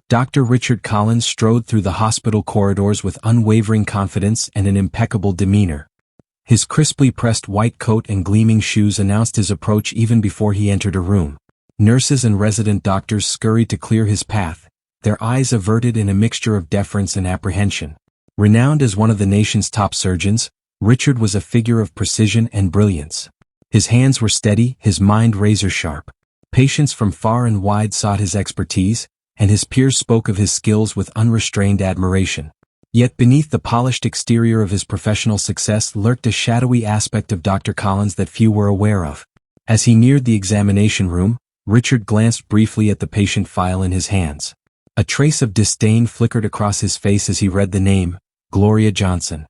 Dr. Richard Collins strode through the hospital corridors with unwavering confidence and an impeccable demeanor. His crisply pressed white coat and gleaming shoes announced his approach even before he entered a room. Nurses and resident doctors scurried to clear his path, their eyes averted in a mixture of deference and apprehension. Renowned as one of the nation's top surgeons, Richard was a figure of precision and brilliance. His hands were steady, his mind razor-sharp. Patients from far and wide sought his expertise, and his peers spoke of his skills with unrestrained admiration. Yet beneath the polished exterior of his professional success lurked a shadowy aspect of Dr. Collins that few were aware of. As he neared the examination room, Richard glanced briefly at the patient file in his hands. A trace of disdain flickered across his face as he read the name, Gloria Johnson.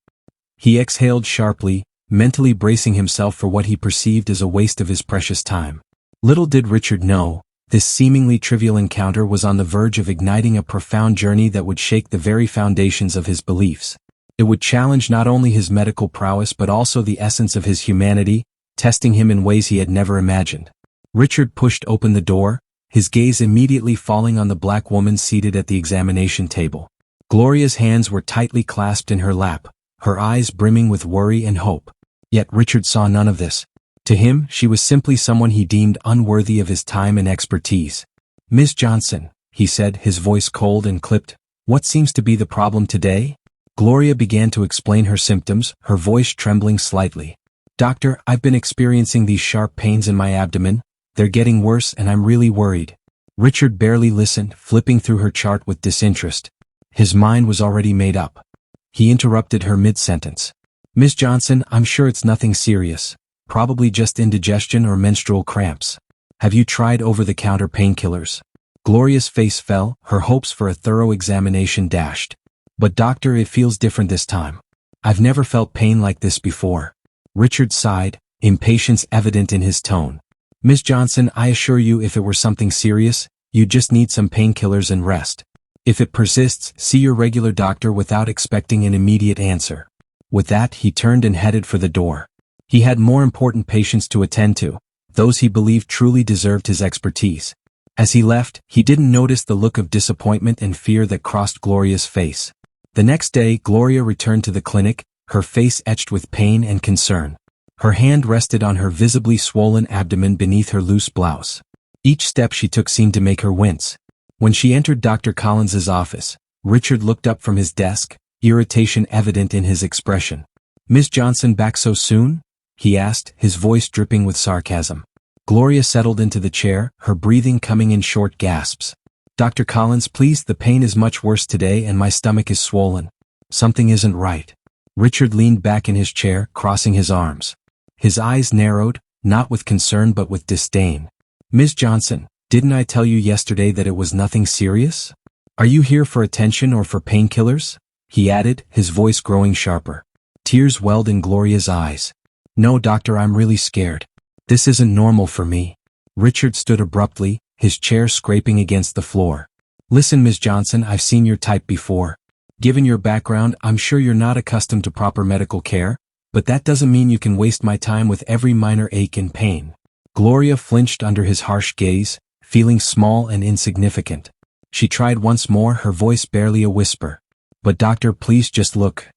He exhaled sharply, mentally bracing himself for what he perceived as a waste of his precious time. Little did Richard know, this seemingly trivial encounter was on the verge of igniting a profound journey that would shake the very foundations of his beliefs. It would challenge not only his medical prowess but also the essence of his humanity, testing him in ways he had never imagined. Richard pushed open the door, his gaze immediately falling on the black woman seated at the examination table. Gloria's hands were tightly clasped in her lap, her eyes brimming with worry and hope. Yet Richard saw none of this. To him, she was simply someone he deemed unworthy of his time and expertise. "Miss Johnson," he said, his voice cold and clipped, "what seems to be the problem today?" Gloria began to explain her symptoms, her voice trembling slightly. "Doctor, I've been experiencing these sharp pains in my abdomen. They're getting worse and I'm really worried." Richard barely listened, flipping through her chart with disinterest. His mind was already made up. He interrupted her mid-sentence. "Miss Johnson, I'm sure it's nothing serious. Probably just indigestion or menstrual cramps. Have you tried over-the-counter painkillers?" Gloria's face fell, her hopes for a thorough examination dashed. "But doctor, it feels different this time. I've never felt pain like this before." Richard sighed, impatience evident in his tone. "Miss Johnson, I assure you if it were something serious, you'd just need some painkillers and rest. If it persists, see your regular doctor without expecting an immediate answer." With that, he turned and headed for the door. He had more important patients to attend to, those he believed truly deserved his expertise. As he left, he didn't notice the look of disappointment and fear that crossed Gloria's face. The next day, Gloria returned to the clinic, her face etched with pain and concern. Her hand rested on her visibly swollen abdomen beneath her loose blouse. Each step she took seemed to make her wince. When she entered Dr. Collins's office, Richard looked up from his desk, irritation evident in his expression. "Miss Johnson back so soon?" he asked, his voice dripping with sarcasm. Gloria settled into the chair, her breathing coming in short gasps. "Dr. Collins, please, the pain is much worse today and my stomach is swollen. Something isn't right." Richard leaned back in his chair, crossing his arms. His eyes narrowed, not with concern but with disdain. "Miss Johnson, didn't I tell you yesterday that it was nothing serious? Are you here for attention or for painkillers?" he added, his voice growing sharper. Tears welled in Gloria's eyes. "No, doctor, I'm really scared. This isn't normal for me." Richard stood abruptly, his chair scraping against the floor. "Listen, Miss Johnson, I've seen your type before. Given your background, I'm sure you're not accustomed to proper medical care, but that doesn't mean you can waste my time with every minor ache and pain." Gloria flinched under his harsh gaze, feeling small and insignificant. She tried once more, her voice barely a whisper. "But doctor, please just look."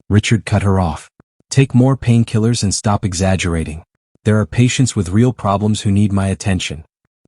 Richard cut her off. "Take more painkillers and stop exaggerating. There are patients with real problems who need my attention."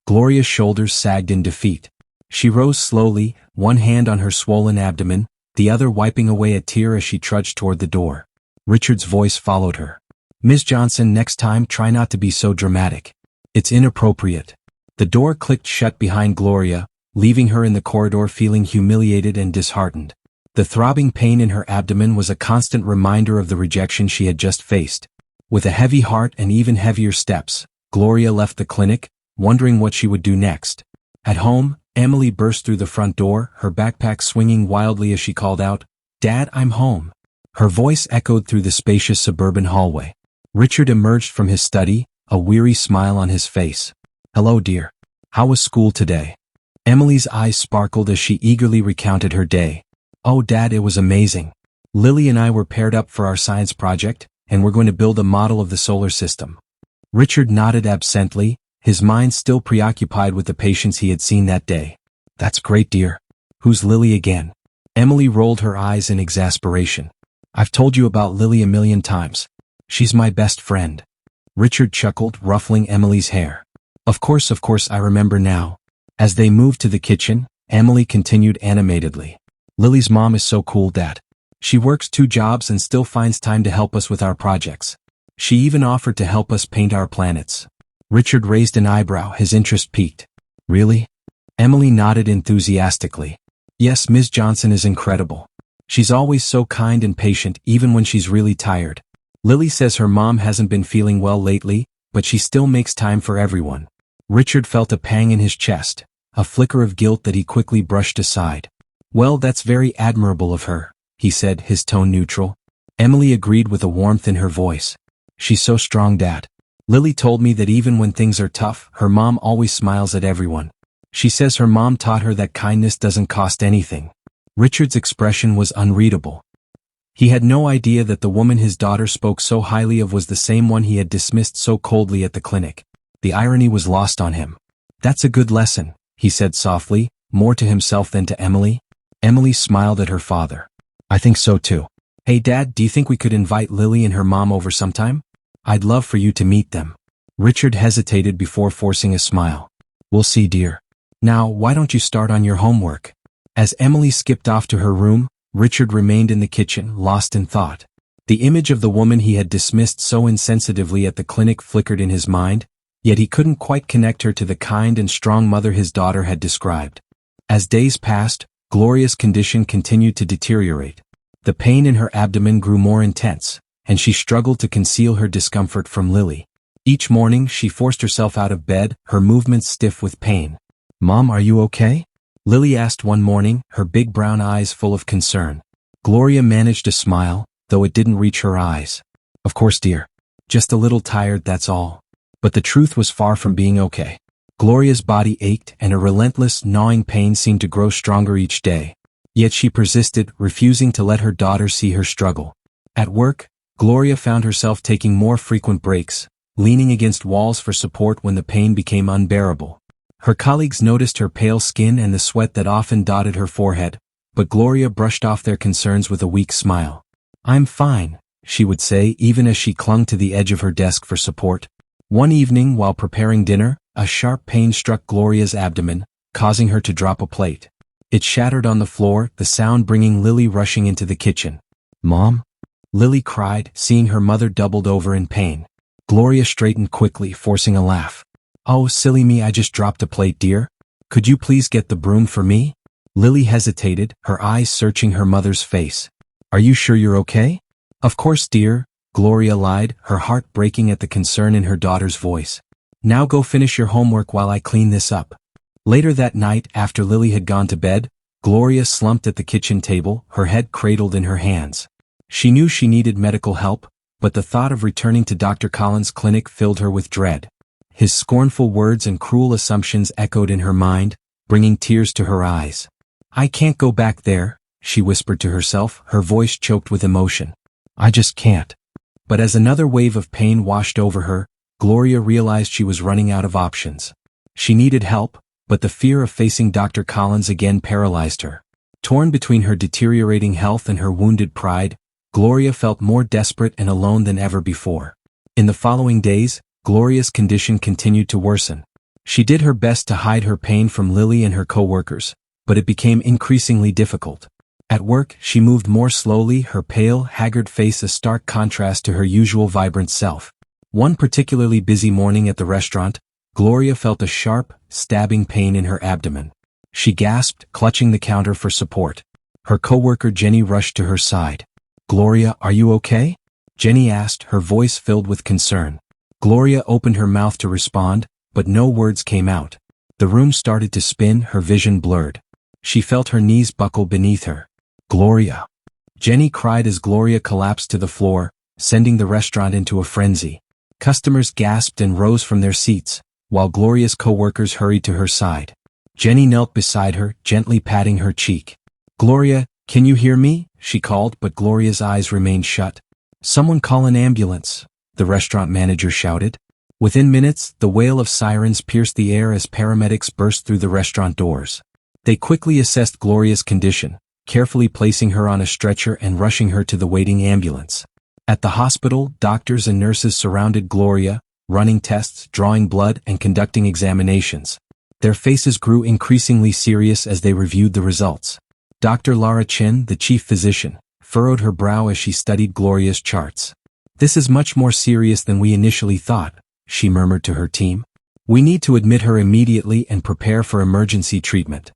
Gloria's shoulders sagged in defeat. She rose slowly, one hand on her swollen abdomen, the other wiping away a tear as she trudged toward the door. Richard's voice followed her. "Miss Johnson, next time try not to be so dramatic. It's inappropriate." The door clicked shut behind Gloria, leaving her in the corridor feeling humiliated and disheartened. The throbbing pain in her abdomen was a constant reminder of the rejection she had just faced. With a heavy heart and even heavier steps, Gloria left the clinic, wondering what she would do next. At home, Emily burst through the front door, her backpack swinging wildly as she called out, "Dad, I'm home." Her voice echoed through the spacious suburban hallway. Richard emerged from his study, a weary smile on his face. "Hello, dear. How was school today?" Emily's eyes sparkled as she eagerly recounted her day. "Oh, Dad, it was amazing. Lily and I were paired up for our science project, and we're going to build a model of the solar system." Richard nodded absently, his mind still preoccupied with the patients he had seen that day. "That's great, dear. Who's Lily again? Emily rolled her eyes in exasperation. I've told you about Lily a million times. She's my best friend. Richard chuckled, ruffling Emily's hair. Of course, I remember now. As they moved to the kitchen, Emily continued animatedly. Lily's mom is so cool, Dad. She works 2 jobs and still finds time to help us with our projects. She even offered to help us paint our planets. Richard raised an eyebrow, his interest piqued. Really? Emily nodded enthusiastically. Yes, Ms. Johnson is incredible. She's always so kind and patient, even when she's really tired. Lily says her mom hasn't been feeling well lately, but she still makes time for everyone. Richard felt a pang in his chest, a flicker of guilt that he quickly brushed aside. Well, that's very admirable of her, he said, his tone neutral. Emily agreed with a warmth in her voice. She's so strong, Dad. Lily told me that even when things are tough, her mom always smiles at everyone. She says her mom taught her that kindness doesn't cost anything. Richard's expression was unreadable. He had no idea that the woman his daughter spoke so highly of was the same one he had dismissed so coldly at the clinic. The irony was lost on him. That's a good lesson, he said softly, more to himself than to Emily. Emily smiled at her father. I think so too. Hey Dad, do you think we could invite Lily and her mom over sometime? I'd love for you to meet them. Richard hesitated before forcing a smile. We'll see, dear. Now, why don't you start on your homework? As Emily skipped off to her room, Richard remained in the kitchen, lost in thought. The image of the woman he had dismissed so insensitively at the clinic flickered in his mind, yet he couldn't quite connect her to the kind and strong mother his daughter had described. As days passed, Gloria's condition continued to deteriorate. The pain in her abdomen grew more intense, and she struggled to conceal her discomfort from Lily. Each morning she forced herself out of bed, her movements stiff with pain. Mom, are you okay? Lily asked one morning, her big brown eyes full of concern. Gloria managed a smile, though it didn't reach her eyes. Of course, dear. Just a little tired, that's all. But the truth was far from being okay. Gloria's body ached, and a relentless, gnawing pain seemed to grow stronger each day. Yet she persisted, refusing to let her daughter see her struggle. At work, Gloria found herself taking more frequent breaks, leaning against walls for support when the pain became unbearable. Her colleagues noticed her pale skin and the sweat that often dotted her forehead, but Gloria brushed off their concerns with a weak smile. I'm fine, she would say, even as she clung to the edge of her desk for support. One evening, while preparing dinner, a sharp pain struck Gloria's abdomen, causing her to drop a plate. It shattered on the floor, the sound bringing Lily rushing into the kitchen. Mom? Lily cried, seeing her mother doubled over in pain. Gloria straightened quickly, forcing a laugh. Oh, silly me, I just dropped a plate, dear. Could you please get the broom for me? Lily hesitated, her eyes searching her mother's face. Are you sure you're okay? Of course, dear, Gloria lied, her heart breaking at the concern in her daughter's voice. Now go finish your homework while I clean this up. Later that night, after Lily had gone to bed, Gloria slumped at the kitchen table, her head cradled in her hands. She knew she needed medical help, but the thought of returning to Dr. Collins' clinic filled her with dread. His scornful words and cruel assumptions echoed in her mind, bringing tears to her eyes. I can't go back there, she whispered to herself, her voice choked with emotion. I just can't. But as another wave of pain washed over her, Gloria realized she was running out of options. She needed help, but the fear of facing Dr. Collins again paralyzed her. Torn between her deteriorating health and her wounded pride, Gloria felt more desperate and alone than ever before. In the following days, Gloria's condition continued to worsen. She did her best to hide her pain from Lily and her co-workers, but it became increasingly difficult. At work, she moved more slowly, her pale, haggard face a stark contrast to her usual vibrant self. One particularly busy morning at the restaurant, Gloria felt a sharp, stabbing pain in her abdomen. She gasped, clutching the counter for support. Her co-worker Jenny rushed to her side. Gloria, are you okay? Jenny asked, her voice filled with concern. Gloria opened her mouth to respond, but no words came out. The room started to spin, her vision blurred. She felt her knees buckle beneath her. Gloria! Jenny cried as Gloria collapsed to the floor, sending the restaurant into a frenzy. Customers gasped and rose from their seats, while Gloria's co-workers hurried to her side. Jenny knelt beside her, gently patting her cheek. Gloria, can you hear me? She called, but Gloria's eyes remained shut. Someone call an ambulance, the restaurant manager shouted. Within minutes, the wail of sirens pierced the air as paramedics burst through the restaurant doors. They quickly assessed Gloria's condition, carefully placing her on a stretcher and rushing her to the waiting ambulance. At the hospital, doctors and nurses surrounded Gloria, running tests, drawing blood, and conducting examinations. Their faces grew increasingly serious as they reviewed the results. Dr. Lara Chin, the chief physician, furrowed her brow as she studied Gloria's charts. "This is much more serious than we initially thought," she murmured to her team. "We need to admit her immediately and prepare for emergency treatment."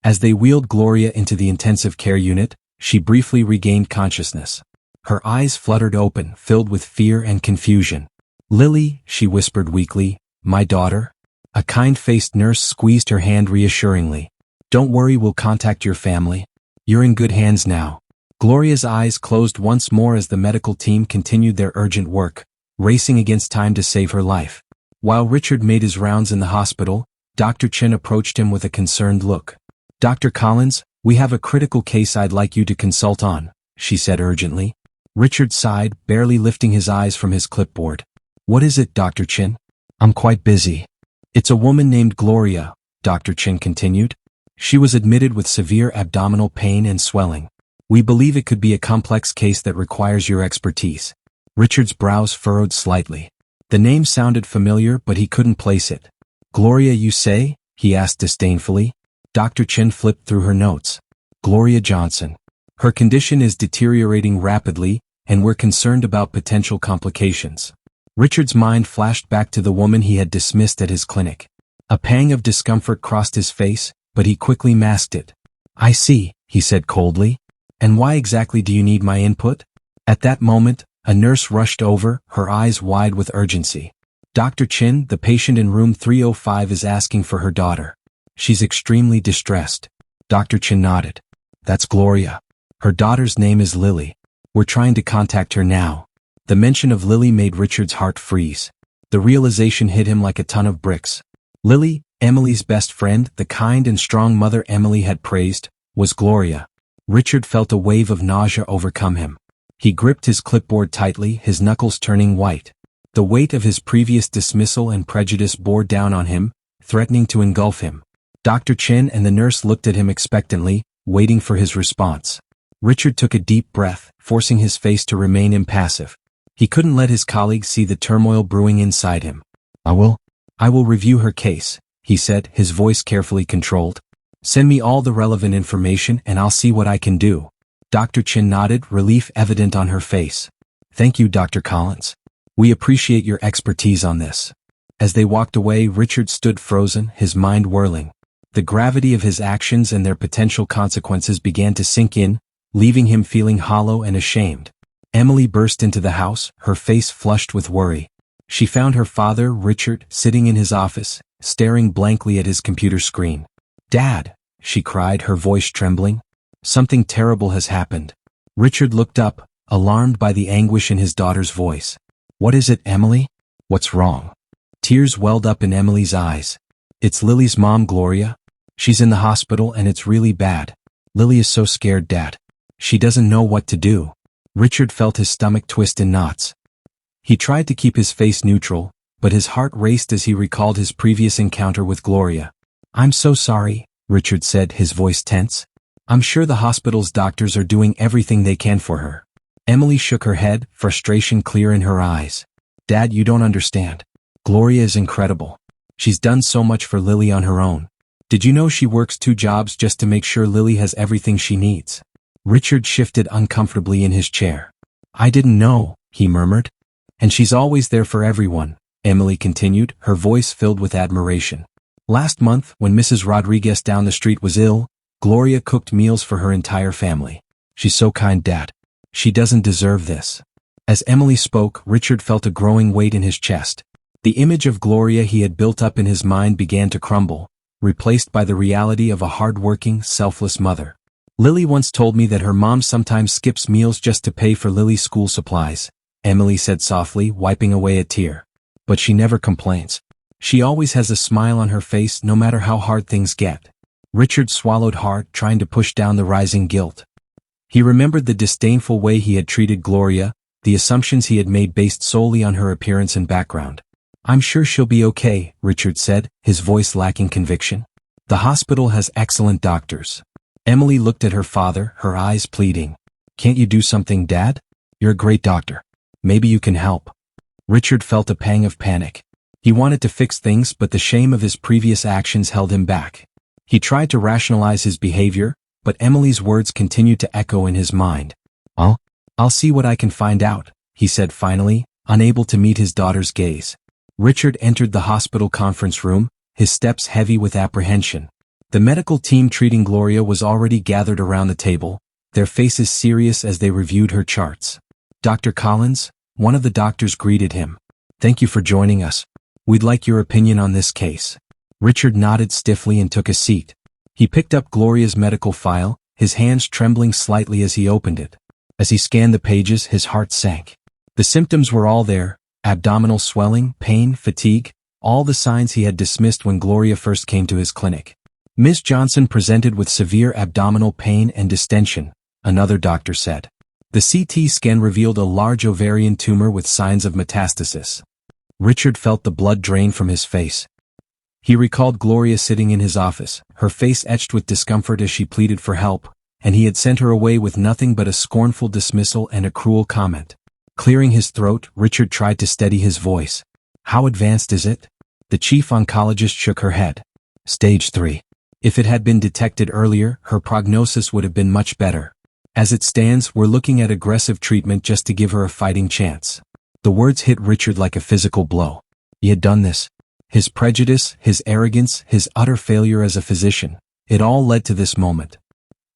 As they wheeled Gloria into the intensive care unit, she briefly regained consciousness. Her eyes fluttered open, filled with fear and confusion. "Lily," she whispered weakly, "my daughter?" A kind-faced nurse squeezed her hand reassuringly. "Don't worry, we'll contact your family. You're in good hands now." Gloria's eyes closed once more as the medical team continued their urgent work, racing against time to save her life. While Richard made his rounds in the hospital, Dr. Chin approached him with a concerned look. "Dr. Collins, we have a critical case I'd like you to consult on," she said urgently. Richard sighed, barely lifting his eyes from his clipboard. "What is it, Dr. Chin?" "I'm quite busy." "It's a woman named Gloria," Dr. Chin continued. "She was admitted with severe abdominal pain and swelling. We believe it could be a complex case that requires your expertise." Richard's brows furrowed slightly. The name sounded familiar, but he couldn't place it. "Gloria, you say?" he asked disdainfully. Dr. Chin flipped through her notes. "Gloria Johnson. Her condition is deteriorating rapidly, and we're concerned about potential complications." Richard's mind flashed back to the woman he had dismissed at his clinic. A pang of discomfort crossed his face, but he quickly masked it. "I see," he said coldly. "And why exactly do you need my input?" At that moment, a nurse rushed over, her eyes wide with urgency. "Dr. Chin, the patient in room 305 is asking for her daughter. She's extremely distressed." Dr. Chin nodded. "That's Gloria. Her daughter's name is Lily. We're trying to contact her now." The mention of Lily made Richard's heart freeze. The realization hit him like a ton of bricks. Lily, Emily's best friend, the kind and strong mother Emily had praised, was Gloria. Richard felt a wave of nausea overcome him. He gripped his clipboard tightly, his knuckles turning white. The weight of his previous dismissal and prejudice bore down on him, threatening to engulf him. Dr. Chin and the nurse looked at him expectantly, waiting for his response. Richard took a deep breath, forcing his face to remain impassive. He couldn't let his colleagues see the turmoil brewing inside him. I will review her case," he said, his voice carefully controlled. "Send me all the relevant information and I'll see what I can do." Dr. Chin nodded, relief evident on her face. "Thank you, Dr. Collins. We appreciate your expertise on this." As they walked away, Richard stood frozen, his mind whirling. The gravity of his actions and their potential consequences began to sink in, leaving him feeling hollow and ashamed. Emily burst into the house, her face flushed with worry. She found her father, Richard, sitting in his office, staring blankly at his computer screen. "Dad," she cried, her voice trembling. "Something terrible has happened." Richard looked up, alarmed by the anguish in his daughter's voice. "What is it, Emily? What's wrong?" Tears welled up in Emily's eyes. "It's Lily's mom, Gloria. She's in the hospital and it's really bad. Lily is so scared, Dad. She doesn't know what to do." Richard felt his stomach twist in knots. He tried to keep his face neutral, but his heart raced as he recalled his previous encounter with Gloria. "I'm so sorry," Richard said, his voice tense. "I'm sure the hospital's doctors are doing everything they can for her." Emily shook her head, frustration clear in her eyes. "Dad, you don't understand. Gloria is incredible. She's done so much for Lily on her own. Did you know she works 2 jobs just to make sure Lily has everything she needs?" Richard shifted uncomfortably in his chair. "I didn't know," he murmured. "And she's always there for everyone," Emily continued, her voice filled with admiration. "Last month, when Mrs. Rodriguez down the street was ill, Gloria cooked meals for her entire family. She's so kind, Dad. She doesn't deserve this." As Emily spoke, Richard felt a growing weight in his chest. The image of Gloria he had built up in his mind began to crumble, replaced by the reality of a hard-working, selfless mother. "Lily once told me that her mom sometimes skips meals just to pay for Lily's school supplies," Emily said softly, wiping away a tear. "But she never complains. She always has a smile on her face no matter how hard things get." Richard swallowed hard, trying to push down the rising guilt. He remembered the disdainful way he had treated Gloria, the assumptions he had made based solely on her appearance and background. "I'm sure she'll be okay," Richard said, his voice lacking conviction. The hospital has excellent doctors. Emily looked at her father, her eyes pleading. Can't you do something, Dad? You're a great doctor. Maybe you can help. Richard felt a pang of panic. He wanted to fix things, but the shame of his previous actions held him back. He tried to rationalize his behavior, but Emily's words continued to echo in his mind. I'll see what I can find out, he said finally, unable to meet his daughter's gaze. Richard entered the hospital conference room, his steps heavy with apprehension. The medical team treating Gloria was already gathered around the table, their faces serious as they reviewed her charts. Dr. Collins, one of the doctors, greeted him. Thank you for joining us. We'd like your opinion on this case. Richard nodded stiffly and took a seat. He picked up Gloria's medical file, his hands trembling slightly as he opened it. As he scanned the pages, his heart sank. The symptoms were all there: abdominal swelling, pain, fatigue, all the signs he had dismissed when Gloria first came to his clinic. Ms. Johnson presented with severe abdominal pain and distension, another doctor said. The CT scan revealed a large ovarian tumor with signs of metastasis. Richard felt the blood drain from his face. He recalled Gloria sitting in his office, her face etched with discomfort as she pleaded for help, and he had sent her away with nothing but a scornful dismissal and a cruel comment. Clearing his throat, Richard tried to steady his voice. How advanced is it? The chief oncologist shook her head. Stage 3. If it had been detected earlier, her prognosis would have been much better. As it stands, we're looking at aggressive treatment just to give her a fighting chance. The words hit Richard like a physical blow. He had done this. His prejudice, his arrogance, his utter failure as a physician, it all led to this moment.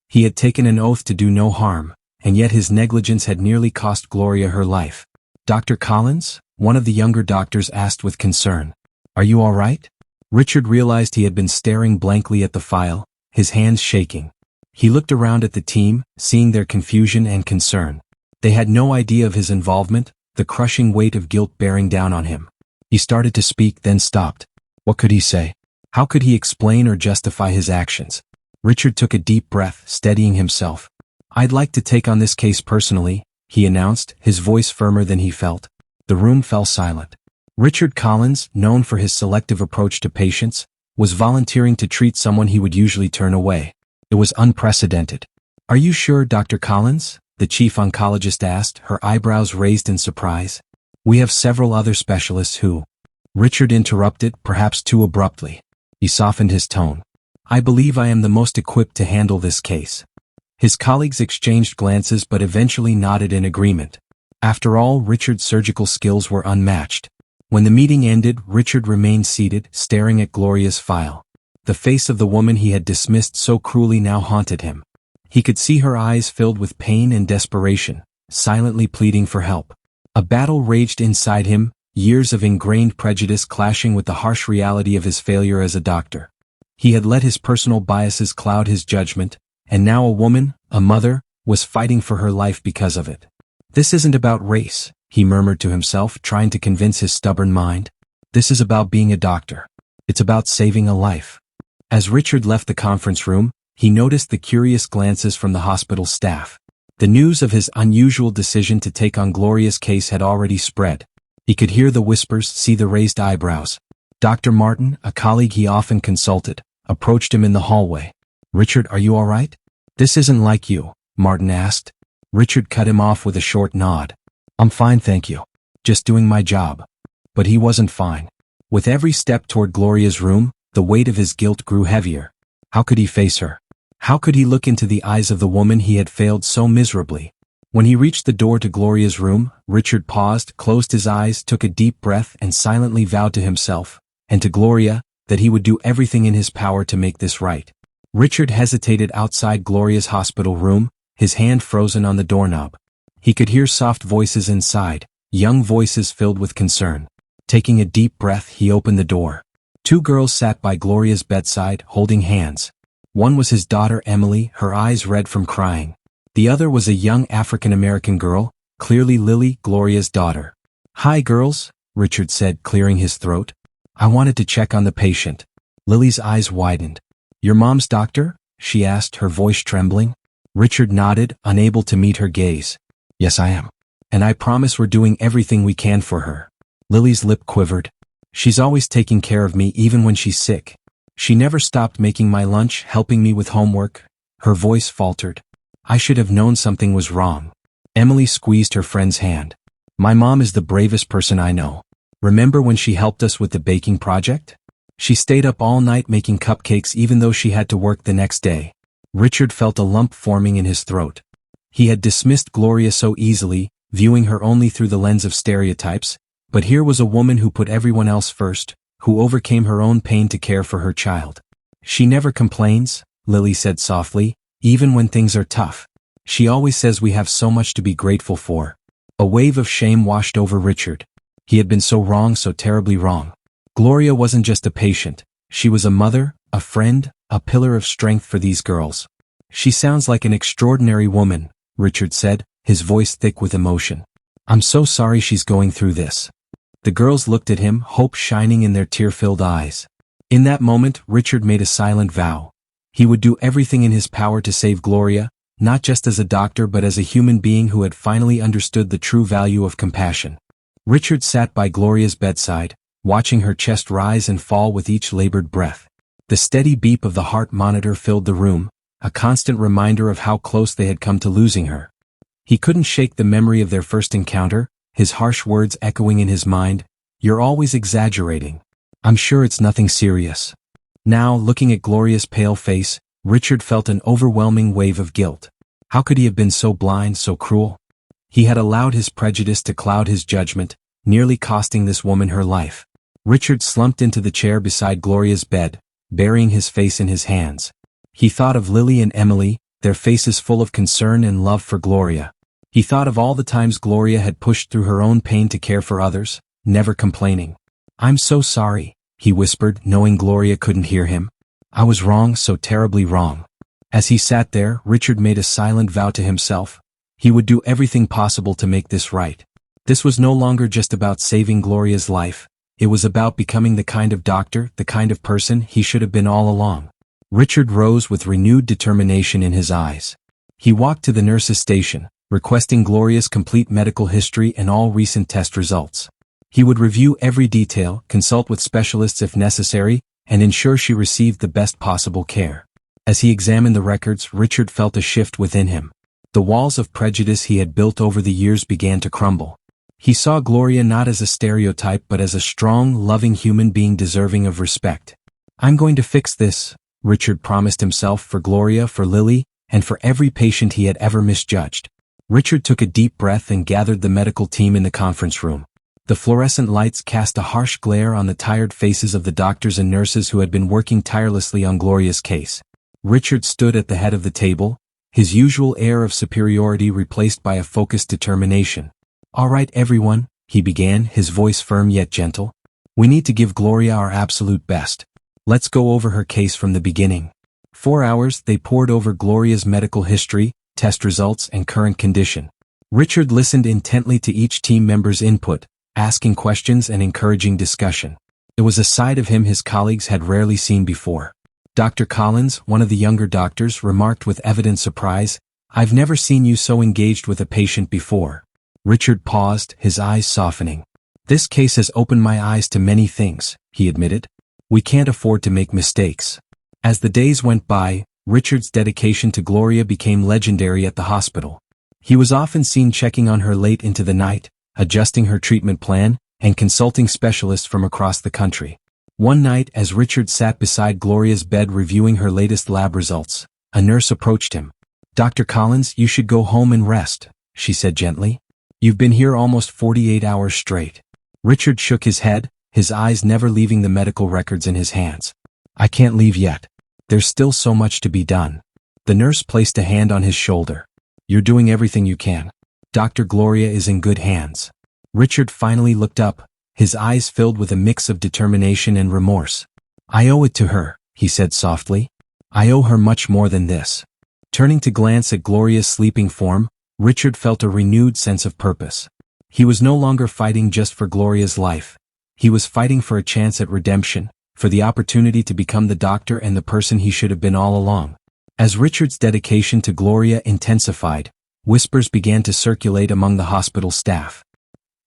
He had taken an oath to do no harm, and yet his negligence had nearly cost Gloria her life. Dr. Collins, one of the younger doctors, asked with concern. Are you all right? Richard realized he had been staring blankly at the file, his hands shaking. He looked around at the team, seeing their confusion and concern. They had no idea of his involvement, the crushing weight of guilt bearing down on him. He started to speak, then stopped. What could he say? How could he explain or justify his actions? Richard took a deep breath, steadying himself. I'd like to take on this case personally, he announced, his voice firmer than he felt. The room fell silent. Richard Collins, known for his selective approach to patients, was volunteering to treat someone he would usually turn away. It was unprecedented. Are you sure, Dr. Collins? The chief oncologist asked, her eyebrows raised in surprise. We have several other specialists who... Richard interrupted, perhaps too abruptly. He softened his tone. I believe I am the most equipped to handle this case. His colleagues exchanged glances but eventually nodded in agreement. After all, Richard's surgical skills were unmatched. When the meeting ended, Richard remained seated, staring at Gloria's file. The face of the woman he had dismissed so cruelly now haunted him. He could see her eyes filled with pain and desperation, silently pleading for help. A battle raged inside him, years of ingrained prejudice clashing with the harsh reality of his failure as a doctor. He had let his personal biases cloud his judgment, and now a woman, a mother, was fighting for her life because of it. This isn't about race, he murmured to himself, trying to convince his stubborn mind. This is about being a doctor. It's about saving a life. As Richard left the conference room, he noticed the curious glances from the hospital staff. The news of his unusual decision to take on Gloria's case had already spread. He could hear the whispers, see the raised eyebrows. Dr. Martin, a colleague he often consulted, approached him in the hallway. Richard, are you all right? This isn't like you, Martin asked. Richard cut him off with a short nod. I'm fine, thank you. Just doing my job. But he wasn't fine. With every step toward Gloria's room, the weight of his guilt grew heavier. How could he face her? How could he look into the eyes of the woman he had failed so miserably? When he reached the door to Gloria's room, Richard paused, closed his eyes, took a deep breath, and silently vowed to himself, and to Gloria, that he would do everything in his power to make this right. Richard hesitated outside Gloria's hospital room, his hand frozen on the doorknob. He could hear soft voices inside, young voices filled with concern. Taking a deep breath, he opened the door. Two girls sat by Gloria's bedside, holding hands. One was his daughter Emily, her eyes red from crying. The other was a young African-American girl, clearly Lily, Gloria's daughter. Hi girls, Richard said, clearing his throat. I wanted to check on the patient. Lily's eyes widened. Your mom's doctor? She asked, her voice trembling. Richard nodded, unable to meet her gaze. Yes, I am. And I promise we're doing everything we can for her. Lily's lip quivered. She's always taking care of me even when she's sick. She never stopped making my lunch, helping me with homework. Her voice faltered. I should have known something was wrong. Emily squeezed her friend's hand. My mom is the bravest person I know. Remember when she helped us with the baking project? She stayed up all night making cupcakes even though she had to work the next day. Richard felt a lump forming in his throat. He had dismissed Gloria so easily, viewing her only through the lens of stereotypes, but here was a woman who put everyone else first, who overcame her own pain to care for her child. She never complains, Lily said softly, even when things are tough. She always says we have so much to be grateful for. A wave of shame washed over Richard. He had been so wrong, so terribly wrong. Gloria wasn't just a patient. She was a mother, a friend, a pillar of strength for these girls. She sounds like an extraordinary woman, Richard said, his voice thick with emotion. I'm so sorry she's going through this. The girls looked at him, hope shining in their tear-filled eyes. In that moment, Richard made a silent vow. He would do everything in his power to save Gloria, not just as a doctor but as a human being who had finally understood the true value of compassion. Richard sat by Gloria's bedside, watching her chest rise and fall with each labored breath. The steady beep of the heart monitor filled the room, a constant reminder of how close they had come to losing her. He couldn't shake the memory of their first encounter, his harsh words echoing in his mind, "You're always exaggerating. I'm sure it's nothing serious." Now, looking at Gloria's pale face, Richard felt an overwhelming wave of guilt. How could he have been so blind, so cruel? He had allowed his prejudice to cloud his judgment, nearly costing this woman her life. Richard slumped into the chair beside Gloria's bed, burying his face in his hands. He thought of Lily and Emily, their faces full of concern and love for Gloria. He thought of all the times Gloria had pushed through her own pain to care for others, never complaining. "I'm so sorry," he whispered, knowing Gloria couldn't hear him. "I was wrong, so terribly wrong." As he sat there, Richard made a silent vow to himself. He would do everything possible to make this right. This was no longer just about saving Gloria's life. It was about becoming the kind of doctor, the kind of person he should have been all along. Richard rose with renewed determination in his eyes. He walked to the nurse's station, requesting Gloria's complete medical history and all recent test results. He would review every detail, consult with specialists if necessary, and ensure she received the best possible care. As he examined the records, Richard felt a shift within him. The walls of prejudice he had built over the years began to crumble. He saw Gloria not as a stereotype but as a strong, loving human being deserving of respect. "I'm going to fix this," Richard promised himself, for Gloria, for Lily, and for every patient he had ever misjudged. Richard took a deep breath and gathered the medical team in the conference room. The fluorescent lights cast a harsh glare on the tired faces of the doctors and nurses who had been working tirelessly on Gloria's case. Richard stood at the head of the table, his usual air of superiority replaced by a focused determination. "All right, everyone," he began, his voice firm yet gentle. "We need to give Gloria our absolute best. Let's go over her case from the beginning." 4 hours they poured over Gloria's medical history, test results, and current condition. Richard listened intently to each team member's input, asking questions and encouraging discussion. It was a side of him his colleagues had rarely seen before. Dr. Collins, one of the younger doctors, remarked with evident surprise, "I've never seen you so engaged with a patient before." Richard paused, his eyes softening. "This case has opened my eyes to many things," he admitted. "We can't afford to make mistakes." As the days went by, Richard's dedication to Gloria became legendary at the hospital. He was often seen checking on her late into the night, adjusting her treatment plan, and consulting specialists from across the country. One night, as Richard sat beside Gloria's bed reviewing her latest lab results, a nurse approached him. "Dr. Collins, you should go home and rest," she said gently. "You've been here almost 48 hours straight." Richard shook his head, his eyes never leaving the medical records in his hands. "I can't leave yet. There's still so much to be done." The nurse placed a hand on his shoulder. "You're doing everything you can. Dr. Gloria is in good hands." Richard finally looked up, his eyes filled with a mix of determination and remorse. "I owe it to her," he said softly. "I owe her much more than this." Turning to glance at Gloria's sleeping form, Richard felt a renewed sense of purpose. He was no longer fighting just for Gloria's life. He was fighting for a chance at redemption, for the opportunity to become the doctor and the person he should have been all along. As Richard's dedication to Gloria intensified, whispers began to circulate among the hospital staff.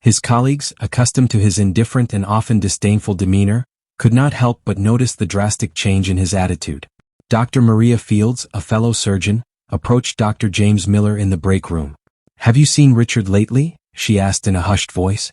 His colleagues, accustomed to his indifferent and often disdainful demeanor, could not help but notice the drastic change in his attitude. Dr. Maria Fields, a fellow surgeon, approached Dr. James Miller in the break room. "Have you seen Richard lately?" she asked in a hushed voice.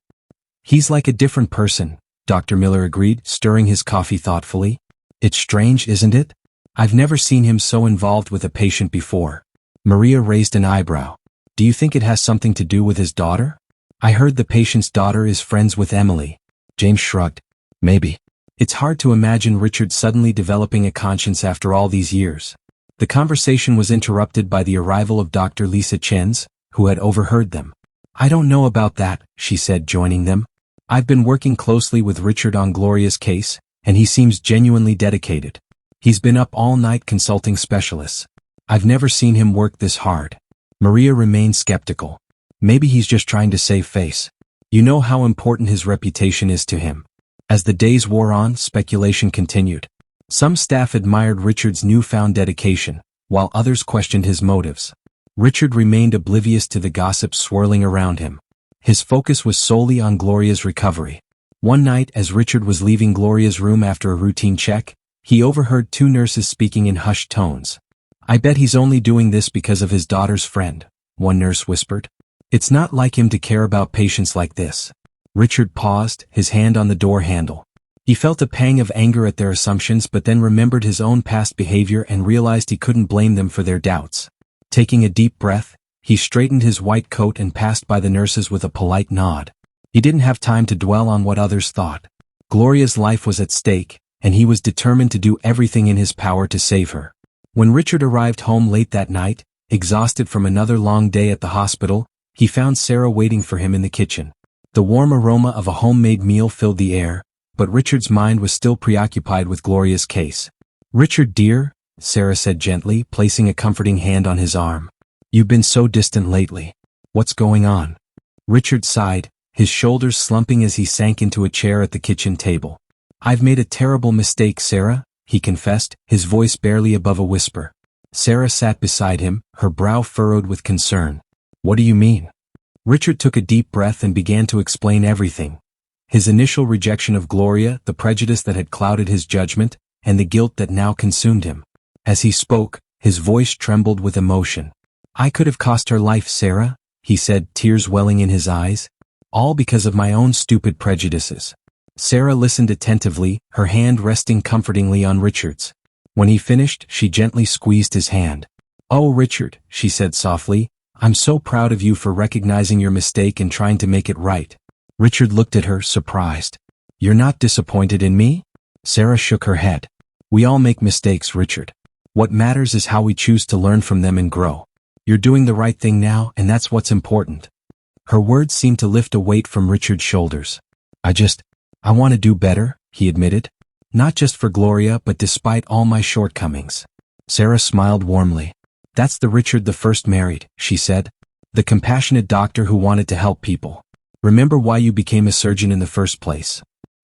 "He's like a different person," Dr. Miller agreed, stirring his coffee thoughtfully. "It's strange, isn't it? I've never seen him so involved with a patient before." Maria raised an eyebrow. "Do you think it has something to do with his daughter?" "I heard the patient's daughter is friends with Emily." James shrugged. "Maybe. It's hard to imagine Richard suddenly developing a conscience after all these years." The conversation was interrupted by the arrival of Dr. Lisa Chen's, who had overheard them. "I don't know about that," she said, joining them. "I've been working closely with Richard on Gloria's case, and he seems genuinely dedicated. He's been up all night consulting specialists. I've never seen him work this hard." Maria remained skeptical. "Maybe he's just trying to save face. You know how important his reputation is to him." As the days wore on, speculation continued. Some staff admired Richard's newfound dedication, while others questioned his motives. Richard remained oblivious to the gossip swirling around him. His focus was solely on Gloria's recovery. One night, as Richard was leaving Gloria's room after a routine check, he overheard two nurses speaking in hushed tones. "I bet he's only doing this because of his daughter's friend," one nurse whispered. "It's not like him to care about patients like this." Richard paused, his hand on the door handle. He felt a pang of anger at their assumptions, but then remembered his own past behavior and realized he couldn't blame them for their doubts. Taking a deep breath, he straightened his white coat and passed by the nurses with a polite nod. He didn't have time to dwell on what others thought. Gloria's life was at stake, and he was determined to do everything in his power to save her. When Richard arrived home late that night, exhausted from another long day at the hospital, he found Sarah waiting for him in the kitchen. The warm aroma of a homemade meal filled the air, but Richard's mind was still preoccupied with Gloria's case. "Richard dear," Sarah said gently, placing a comforting hand on his arm. "You've been so distant lately. What's going on?" Richard sighed, his shoulders slumping as he sank into a chair at the kitchen table. "I've made a terrible mistake, Sarah," he confessed, his voice barely above a whisper. Sarah sat beside him, her brow furrowed with concern. "What do you mean?" Richard took a deep breath and began to explain everything. His initial rejection of Gloria, the prejudice that had clouded his judgment, and the guilt that now consumed him. As he spoke, his voice trembled with emotion. "I could have cost her life, Sarah," he said, tears welling in his eyes. "All because of my own stupid prejudices." Sarah listened attentively, her hand resting comfortingly on Richard's. When he finished, she gently squeezed his hand. "Oh, Richard," she said softly, "I'm so proud of you for recognizing your mistake and trying to make it right." Richard looked at her, surprised. "You're not disappointed in me?" Sarah shook her head. "We all make mistakes, Richard. What matters is how we choose to learn from them and grow. You're doing the right thing now, and that's what's important." Her words seemed to lift a weight from Richard's shoulders. I want to do better," he admitted. "Not just for Gloria, but despite all my shortcomings." Sarah smiled warmly. "That's the Richard the first married," she said. "The compassionate doctor who wanted to help people. Remember why you became a surgeon in the first place?"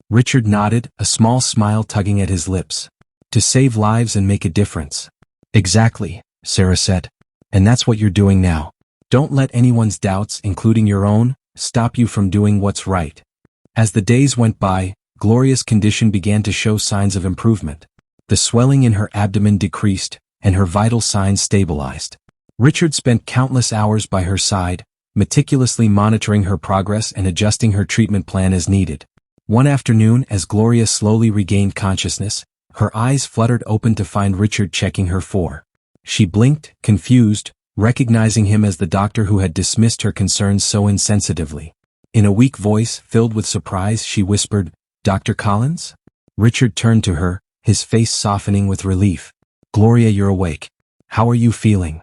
Richard nodded, a small smile tugging at his lips. "To save lives and make a difference." "Exactly," Sarah said. "And that's what you're doing now. Don't let anyone's doubts, including your own, stop you from doing what's right." As the days went by, Gloria's condition began to show signs of improvement. The swelling in her abdomen decreased, and her vital signs stabilized. Richard spent countless hours by her side, meticulously monitoring her progress and adjusting her treatment plan as needed. One afternoon, as Gloria slowly regained consciousness, her eyes fluttered open to find Richard checking her for. She blinked, confused, recognizing him as the doctor who had dismissed her concerns so insensitively. In a weak voice, filled with surprise, she whispered, "Dr. Collins?" Richard turned to her, his face softening with relief. "Gloria, you're awake. How are you feeling?"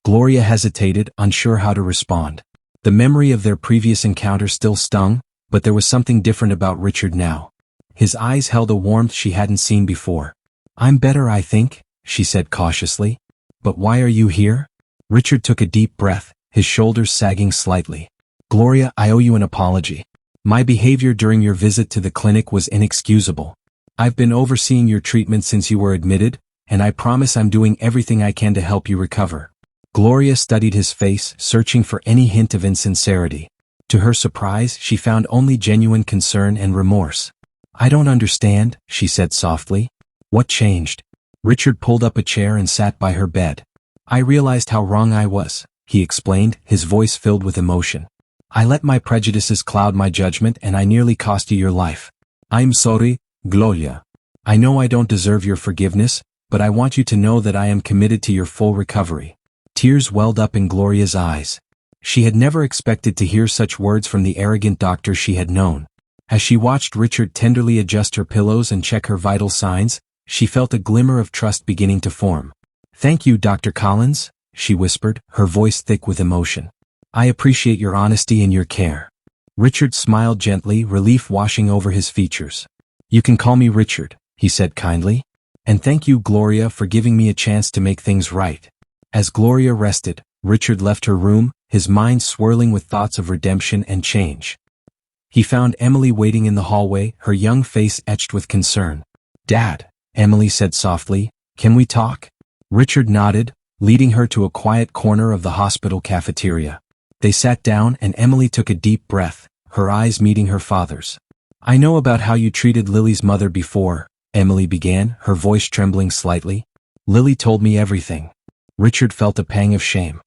Gloria hesitated, unsure how to respond. The memory of their previous encounter still stung, but there was something different about Richard now. His eyes held a warmth she hadn't seen before. "I'm better, I think," she said cautiously. "But why are you here?" Richard took a deep breath, his shoulders sagging slightly. "Gloria, I owe you an apology. My behavior during your visit to the clinic was inexcusable. I've been overseeing your treatment since you were admitted, and I promise I'm doing everything I can to help you recover." Gloria studied his face, searching for any hint of insincerity. To her surprise, she found only genuine concern and remorse. I don't understand, she said softly. What changed? Richard pulled up a chair and sat by her bed. I realized how wrong I was, he explained, his voice filled with emotion. I let my prejudices cloud my judgment and I nearly cost you your life. I'm sorry, Gloria. I know I don't deserve your forgiveness, but I want you to know that I am committed to your full recovery. Tears welled up in Gloria's eyes. She had never expected to hear such words from the arrogant doctor she had known. As she watched Richard tenderly adjust her pillows and check her vital signs, she felt a glimmer of trust beginning to form. Thank you, Dr. Collins, she whispered, her voice thick with emotion. I appreciate your honesty and your care. Richard smiled gently, relief washing over his features. You can call me Richard, he said kindly. And thank you, Gloria, for giving me a chance to make things right. As Gloria rested, Richard left her room, his mind swirling with thoughts of redemption and change. He found Emily waiting in the hallway, her young face etched with concern. Dad, Emily said softly, can we talk? Richard nodded, leading her to a quiet corner of the hospital cafeteria. They sat down and Emily took a deep breath, her eyes meeting her father's. I know about how you treated Lily's mother before, Emily began, her voice trembling slightly. Lily told me everything. Richard felt a pang of shame.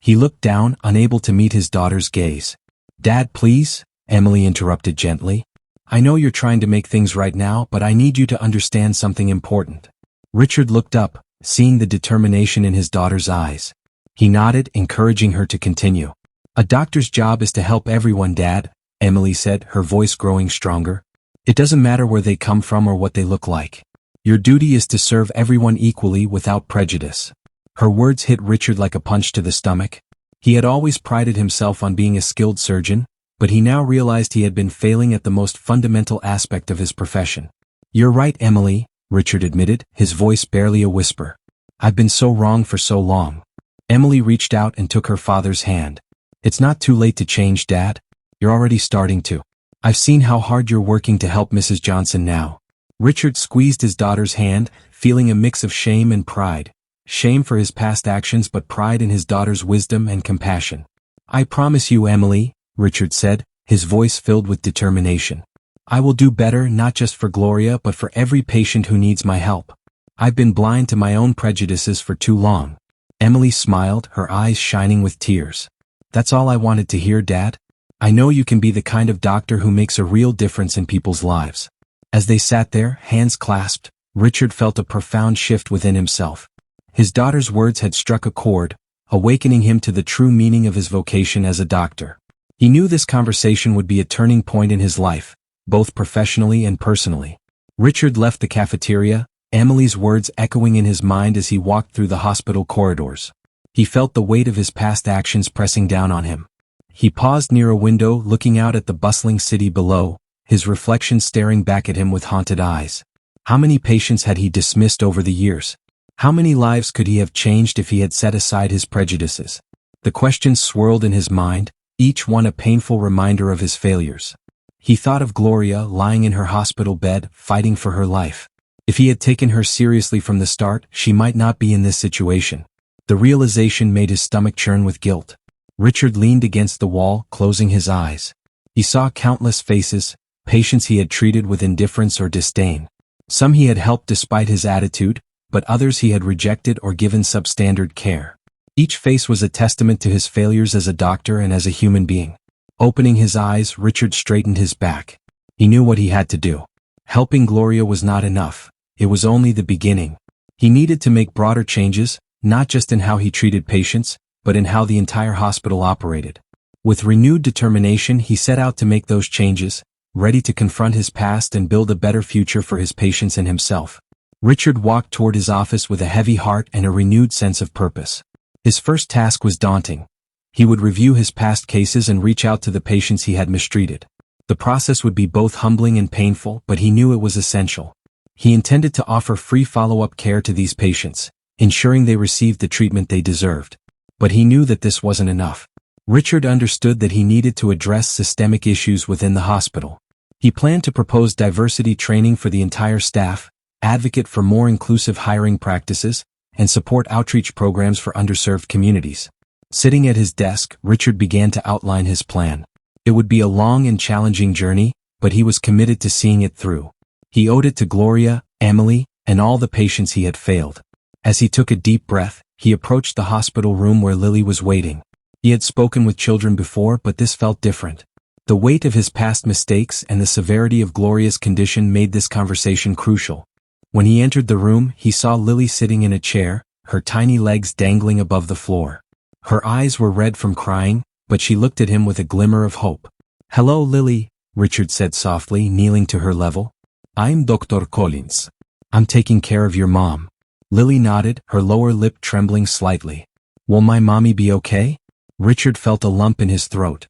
He looked down, unable to meet his daughter's gaze. Dad, please, Emily interrupted gently. I know you're trying to make things right now, but I need you to understand something important. Richard looked up, seeing the determination in his daughter's eyes. He nodded, encouraging her to continue. A doctor's job is to help everyone, Dad, Emily said, her voice growing stronger. It doesn't matter where they come from or what they look like. Your duty is to serve everyone equally without prejudice. Her words hit Richard like a punch to the stomach. He had always prided himself on being a skilled surgeon, but he now realized he had been failing at the most fundamental aspect of his profession. You're right, Emily, Richard admitted, his voice barely a whisper. I've been so wrong for so long. Emily reached out and took her father's hand. It's not too late to change, Dad. You're already starting to. I've seen how hard you're working to help Mrs. Johnson now. Richard squeezed his daughter's hand, feeling a mix of shame and pride. Shame for his past actions, but pride in his daughter's wisdom and compassion. I promise you, Emily, Richard said, his voice filled with determination. I will do better, not just for Gloria but for every patient who needs my help. I've been blind to my own prejudices for too long. Emily smiled, her eyes shining with tears. That's all I wanted to hear, Dad. I know you can be the kind of doctor who makes a real difference in people's lives. As they sat there, hands clasped, Richard felt a profound shift within himself. His daughter's words had struck a chord, awakening him to the true meaning of his vocation as a doctor. He knew this conversation would be a turning point in his life, both professionally and personally. Richard left the cafeteria, Emily's words echoing in his mind as he walked through the hospital corridors. He felt the weight of his past actions pressing down on him. He paused near a window, looking out at the bustling city below, his reflection staring back at him with haunted eyes. How many patients had he dismissed over the years? How many lives could he have changed if he had set aside his prejudices? The questions swirled in his mind, each one a painful reminder of his failures. He thought of Gloria lying in her hospital bed, fighting for her life. If he had taken her seriously from the start, she might not be in this situation. The realization made his stomach churn with guilt. Richard leaned against the wall, closing his eyes. He saw countless faces, patients he had treated with indifference or disdain. Some he had helped despite his attitude, but others he had rejected or given substandard care. Each face was a testament to his failures as a doctor and as a human being. Opening his eyes, Richard straightened his back. He knew what he had to do. Helping Gloria was not enough. It was only the beginning. He needed to make broader changes, not just in how he treated patients, but in how the entire hospital operated. With renewed determination, he set out to make those changes, ready to confront his past and build a better future for his patients and himself. Richard walked toward his office with a heavy heart and a renewed sense of purpose. His first task was daunting. He would review his past cases and reach out to the patients he had mistreated. The process would be both humbling and painful, but he knew it was essential. He intended to offer free follow-up care to these patients, ensuring they received the treatment they deserved. But he knew that this wasn't enough. Richard understood that he needed to address systemic issues within the hospital. He planned to propose diversity training for the entire staff, advocate for more inclusive hiring practices, and support outreach programs for underserved communities. Sitting at his desk, Richard began to outline his plan. It would be a long and challenging journey, but he was committed to seeing it through. He owed it to Gloria, Emily, and all the patients he had failed. As he took a deep breath, he approached the hospital room where Lily was waiting. He had spoken with children before, but this felt different. The weight of his past mistakes and the severity of Gloria's condition made this conversation crucial. When he entered the room, he saw Lily sitting in a chair, her tiny legs dangling above the floor. Her eyes were red from crying, but she looked at him with a glimmer of hope. "Hello, Lily," Richard said softly, kneeling to her level. "I'm Dr. Collins. I'm taking care of your mom." Lily nodded, her lower lip trembling slightly. "Will my mommy be okay?" Richard felt a lump in his throat.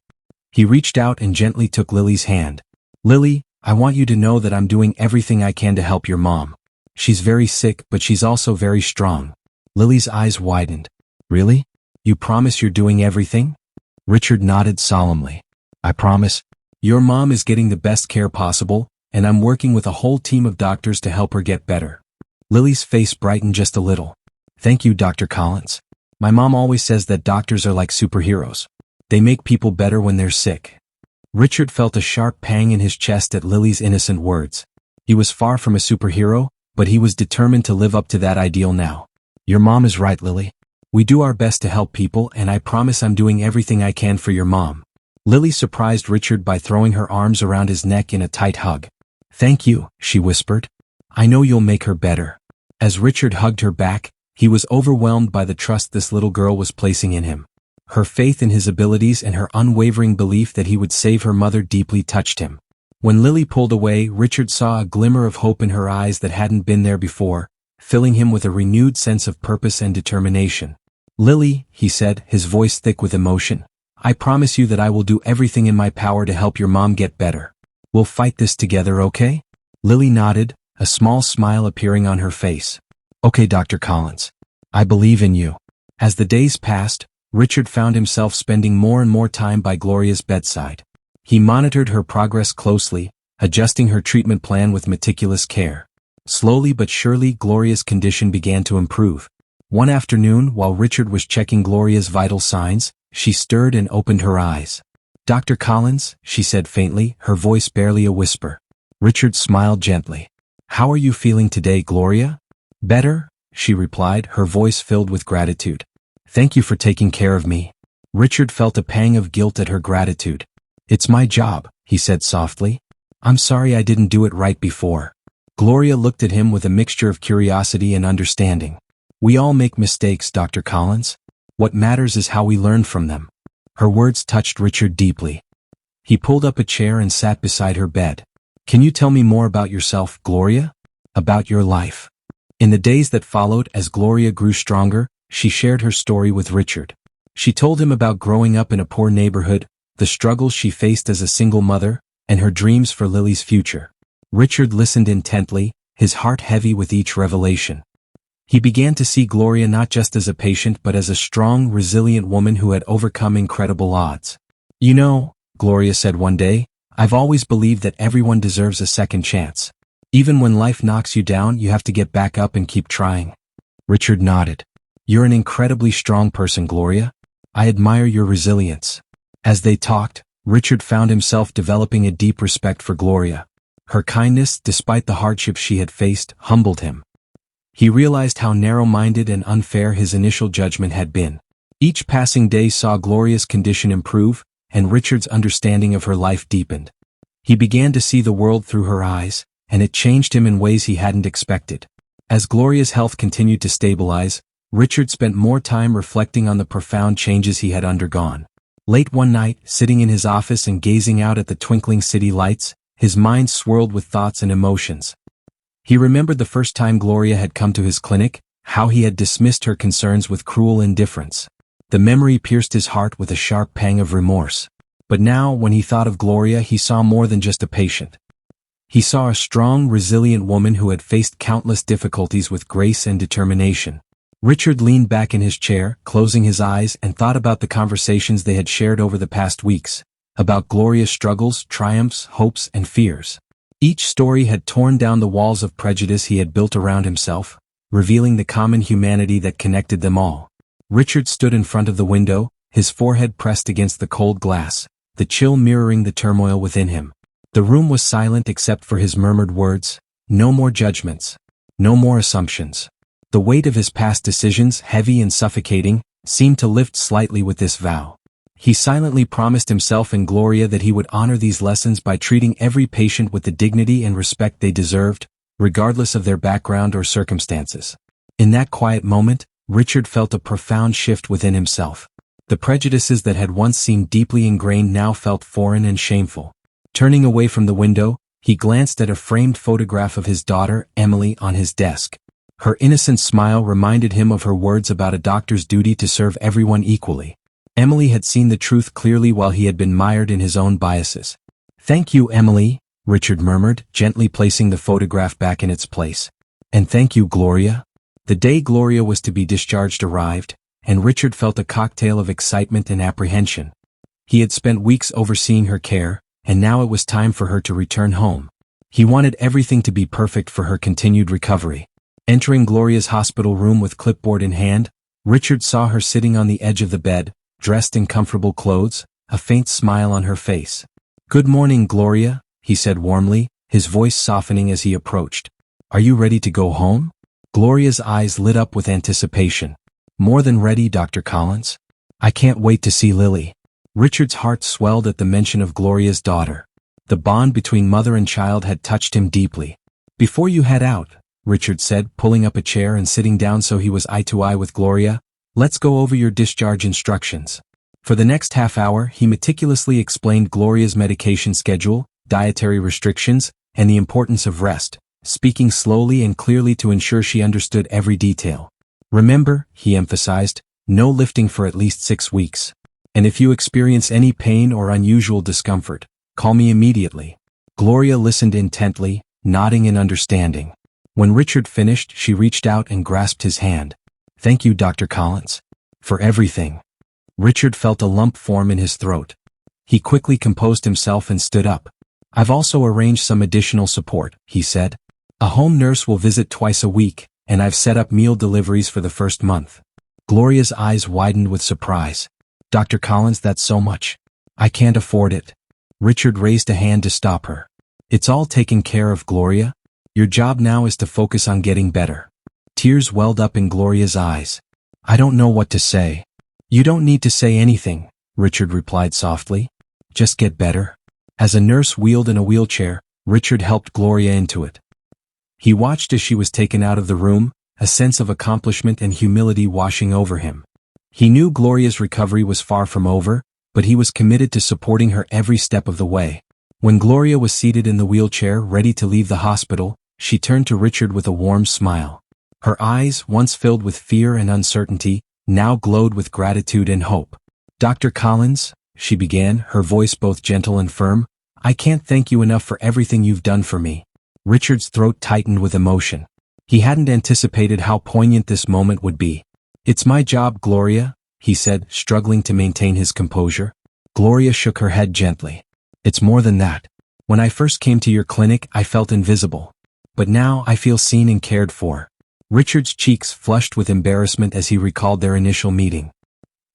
He reached out and gently took Lily's hand. "Lily, I want you to know that I'm doing everything I can to help your mom. She's very sick, but she's also very strong." Lily's eyes widened. "Really? You promise you're doing everything?" Richard nodded solemnly. "I promise. Your mom is getting the best care possible, and I'm working with a whole team of doctors to help her get better." Lily's face brightened just a little. "Thank you, Dr. Collins. My mom always says that doctors are like superheroes. They make people better when they're sick." Richard felt a sharp pang in his chest at Lily's innocent words. He was far from a superhero, but he was determined to live up to that ideal now. "Your mom is right, Lily. We do our best to help people, and I promise I'm doing everything I can for your mom." Lily surprised Richard by throwing her arms around his neck in a tight hug. "Thank you," she whispered. "I know you'll make her better." As Richard hugged her back, he was overwhelmed by the trust this little girl was placing in him. Her faith in his abilities and her unwavering belief that he would save her mother deeply touched him. When Lily pulled away, Richard saw a glimmer of hope in her eyes that hadn't been there before, filling him with a renewed sense of purpose and determination. "Lily," he said, his voice thick with emotion, "I promise you that I will do everything in my power to help your mom get better. We'll fight this together, okay?" Lily nodded, a small smile appearing on her face. "Okay, Dr. Collins. I believe in you." As the days passed, Richard found himself spending more and more time by Gloria's bedside. He monitored her progress closely, adjusting her treatment plan with meticulous care. Slowly but surely, Gloria's condition began to improve. One afternoon, while Richard was checking Gloria's vital signs, she stirred and opened her eyes. "Dr. Collins," she said faintly, her voice barely a whisper. Richard smiled gently. "How are you feeling today, Gloria?" "Better," she replied, her voice filled with gratitude. "Thank you for taking care of me." Richard felt a pang of guilt at her gratitude. "It's my job," he said softly. "I'm sorry I didn't do it right before." Gloria looked at him with a mixture of curiosity and understanding. "We all make mistakes, Dr. Collins. What matters is how we learn from them." Her words touched Richard deeply. He pulled up a chair and sat beside her bed. "Can you tell me more about yourself, Gloria? About your life?" In the days that followed, as Gloria grew stronger, she shared her story with Richard. She told him about growing up in a poor neighborhood, the struggles she faced as a single mother, and her dreams for Lily's future. Richard listened intently, his heart heavy with each revelation. He began to see Gloria not just as a patient but as a strong, resilient woman who had overcome incredible odds. "You know," Gloria said one day, "I've always believed that everyone deserves a second chance. Even when life knocks you down, you have to get back up and keep trying." Richard nodded. "You're an incredibly strong person, Gloria. I admire your resilience." As they talked, Richard found himself developing a deep respect for Gloria. Her kindness, despite the hardships she had faced, humbled him. He realized how narrow-minded and unfair his initial judgment had been. Each passing day saw Gloria's condition improve, and Richard's understanding of her life deepened. He began to see the world through her eyes, and it changed him in ways he hadn't expected. As Gloria's health continued to stabilize, Richard spent more time reflecting on the profound changes he had undergone. Late one night, sitting in his office and gazing out at the twinkling city lights, his mind swirled with thoughts and emotions. He remembered the first time Gloria had come to his clinic, how he had dismissed her concerns with cruel indifference. The memory pierced his heart with a sharp pang of remorse. But now, when he thought of Gloria, he saw more than just a patient. He saw a strong, resilient woman who had faced countless difficulties with grace and determination. Richard leaned back in his chair, closing his eyes, and thought about the conversations they had shared over the past weeks, about Gloria's struggles, triumphs, hopes, and fears. Each story had torn down the walls of prejudice he had built around himself, revealing the common humanity that connected them all. Richard stood in front of the window, his forehead pressed against the cold glass, the chill mirroring the turmoil within him. The room was silent except for his murmured words, "No more judgments. No more assumptions." The weight of his past decisions, heavy and suffocating, seemed to lift slightly with this vow. He silently promised himself and Gloria that he would honor these lessons by treating every patient with the dignity and respect they deserved, regardless of their background or circumstances. In that quiet moment, Richard felt a profound shift within himself. The prejudices that had once seemed deeply ingrained now felt foreign and shameful. Turning away from the window, he glanced at a framed photograph of his daughter, Emily, on his desk. Her innocent smile reminded him of her words about a doctor's duty to serve everyone equally. Emily had seen the truth clearly while he had been mired in his own biases. "Thank you, Emily," Richard murmured, gently placing the photograph back in its place. "And thank you, Gloria." The day Gloria was to be discharged arrived, and Richard felt a cocktail of excitement and apprehension. He had spent weeks overseeing her care, and now it was time for her to return home. He wanted everything to be perfect for her continued recovery. Entering Gloria's hospital room with clipboard in hand, Richard saw her sitting on the edge of the bed, dressed in comfortable clothes, a faint smile on her face. "Good morning, Gloria," he said warmly, his voice softening as he approached. "Are you ready to go home?" Gloria's eyes lit up with anticipation. "More than ready, Dr. Collins. I can't wait to see Lily." Richard's heart swelled at the mention of Gloria's daughter. The bond between mother and child had touched him deeply. "Before you head out," Richard said, pulling up a chair and sitting down so he was eye to eye with Gloria, "let's go over your discharge instructions." For the next half hour, he meticulously explained Gloria's medication schedule, dietary restrictions, and the importance of rest, speaking slowly and clearly to ensure she understood every detail. "Remember," he emphasized, "no lifting for at least 6 weeks. And if you experience any pain or unusual discomfort, call me immediately." Gloria listened intently, nodding in understanding. When Richard finished, she reached out and grasped his hand. "Thank you, Dr. Collins. For everything." Richard felt a lump form in his throat. He quickly composed himself and stood up. "I've also arranged some additional support," he said. "A home nurse will visit twice a week, and I've set up meal deliveries for the first month." Gloria's eyes widened with surprise. "Dr. Collins, that's so much. I can't afford it." Richard raised a hand to stop her. "It's all taken care of, Gloria. Your job now is to focus on getting better." Tears welled up in Gloria's eyes. "I don't know what to say." "You don't need to say anything," Richard replied softly. "Just get better." As a nurse wheeled in a wheelchair, Richard helped Gloria into it. He watched as she was taken out of the room, a sense of accomplishment and humility washing over him. He knew Gloria's recovery was far from over, but he was committed to supporting her every step of the way. When Gloria was seated in the wheelchair ready to leave the hospital, she turned to Richard with a warm smile. Her eyes, once filled with fear and uncertainty, now glowed with gratitude and hope. "Dr. Collins," she began, her voice both gentle and firm, "I can't thank you enough for everything you've done for me." Richard's throat tightened with emotion. He hadn't anticipated how poignant this moment would be. "It's my job, Gloria," he said, struggling to maintain his composure. Gloria shook her head gently. "It's more than that. When I first came to your clinic, I felt invisible. But now I feel seen and cared for." Richard's cheeks flushed with embarrassment as he recalled their initial meeting.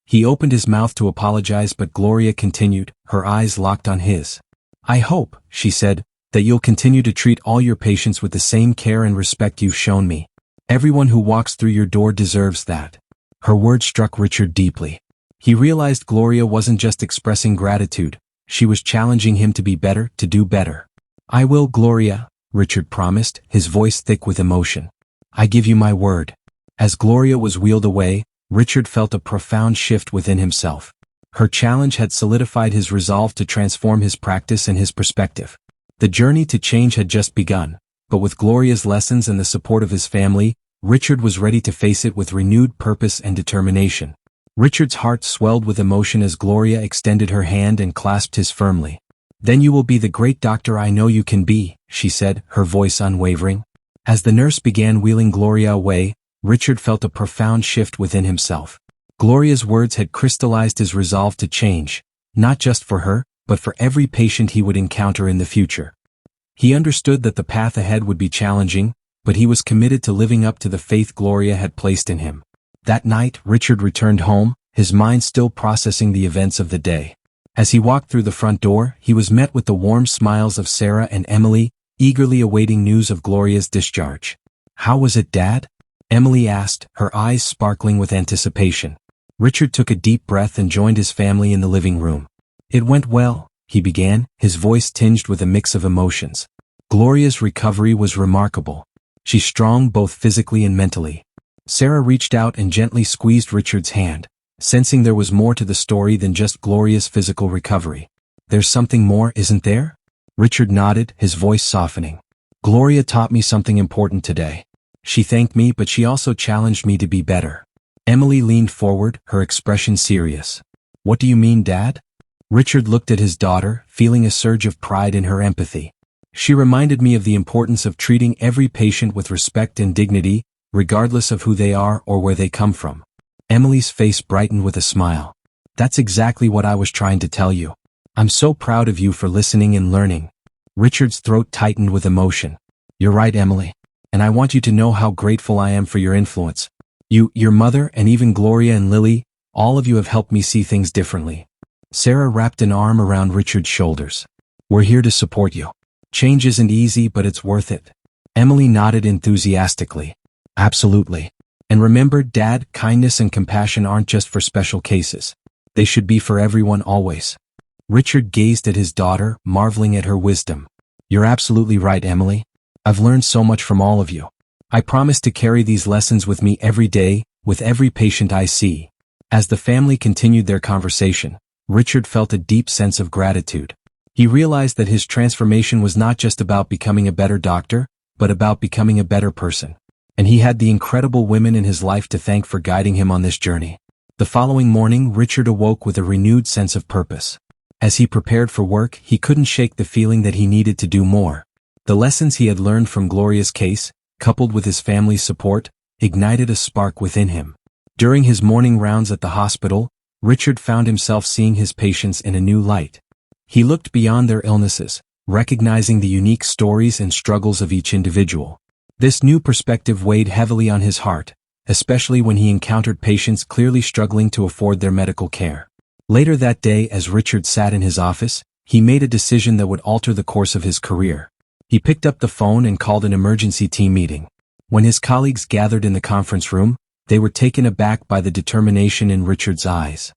He opened his mouth to apologize, but Gloria continued, her eyes locked on his. "I hope," she said, "that you'll continue to treat all your patients with the same care and respect you've shown me. Everyone who walks through your door deserves that." Her words struck Richard deeply. He realized Gloria wasn't just expressing gratitude, she was challenging him to be better, to do better. "I will, Gloria," Richard promised, his voice thick with emotion. "I give you my word." As Gloria was wheeled away, Richard felt a profound shift within himself. Her challenge had solidified his resolve to transform his practice and his perspective. The journey to change had just begun, but with Gloria's lessons and the support of his family, Richard was ready to face it with renewed purpose and determination. Richard's heart swelled with emotion as Gloria extended her hand and clasped his firmly. "Then you will be the great doctor I know you can be," she said, her voice unwavering. As the nurse began wheeling Gloria away, Richard felt a profound shift within himself. Gloria's words had crystallized his resolve to change, not just for her, but for every patient he would encounter in the future. He understood that the path ahead would be challenging, but he was committed to living up to the faith Gloria had placed in him. That night, Richard returned home, his mind still processing the events of the day. As he walked through the front door, he was met with the warm smiles of Sarah and Emily, eagerly awaiting news of Gloria's discharge. "How was it, Dad?" Emily asked, her eyes sparkling with anticipation. Richard took a deep breath and joined his family in the living room. "It went well," he began, his voice tinged with a mix of emotions. "Gloria's recovery was remarkable. She's strong both physically and mentally." Sarah reached out and gently squeezed Richard's hand, sensing there was more to the story than just Gloria's physical recovery. "There's something more, isn't there?" Richard nodded, his voice softening. "Gloria taught me something important today. She thanked me, but she also challenged me to be better." Emily leaned forward, her expression serious. "What do you mean, Dad?" Richard looked at his daughter, feeling a surge of pride in her empathy. "She reminded me of the importance of treating every patient with respect and dignity, regardless of who they are or where they come from." Emily's face brightened with a smile. "That's exactly what I was trying to tell you. I'm so proud of you for listening and learning." Richard's throat tightened with emotion. "You're right, Emily. And I want you to know how grateful I am for your influence. You, your mother, and even Gloria and Lily, all of you have helped me see things differently." Sarah wrapped an arm around Richard's shoulders. "We're here to support you. Change isn't easy, but it's worth it." Emily nodded enthusiastically. "Absolutely. And remember, Dad, kindness and compassion aren't just for special cases. They should be for everyone always." Richard gazed at his daughter, marveling at her wisdom. "You're absolutely right, Emily. I've learned so much from all of you. I promise to carry these lessons with me every day, with every patient I see." As the family continued their conversation, Richard felt a deep sense of gratitude. He realized that his transformation was not just about becoming a better doctor, but about becoming a better person. And he had the incredible women in his life to thank for guiding him on this journey. The following morning, Richard awoke with a renewed sense of purpose. As he prepared for work, he couldn't shake the feeling that he needed to do more. The lessons he had learned from Gloria's case, coupled with his family's support, ignited a spark within him. During his morning rounds at the hospital, Richard found himself seeing his patients in a new light. He looked beyond their illnesses, recognizing the unique stories and struggles of each individual. This new perspective weighed heavily on his heart, especially when he encountered patients clearly struggling to afford their medical care. Later that day, as Richard sat in his office, he made a decision that would alter the course of his career. He picked up the phone and called an emergency team meeting. When his colleagues gathered in the conference room, they were taken aback by the determination in Richard's eyes.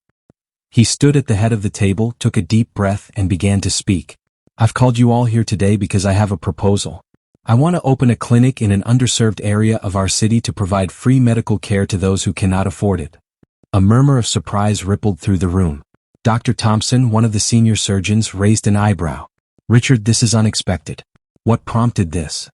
He stood at the head of the table, took a deep breath, and began to speak. "I've called you all here today because I have a proposal. I want to open a clinic in an underserved area of our city to provide free medical care to those who cannot afford it." A murmur of surprise rippled through the room. Dr. Thompson, one of the senior surgeons, raised an eyebrow. "Richard, this is unexpected. What prompted this?"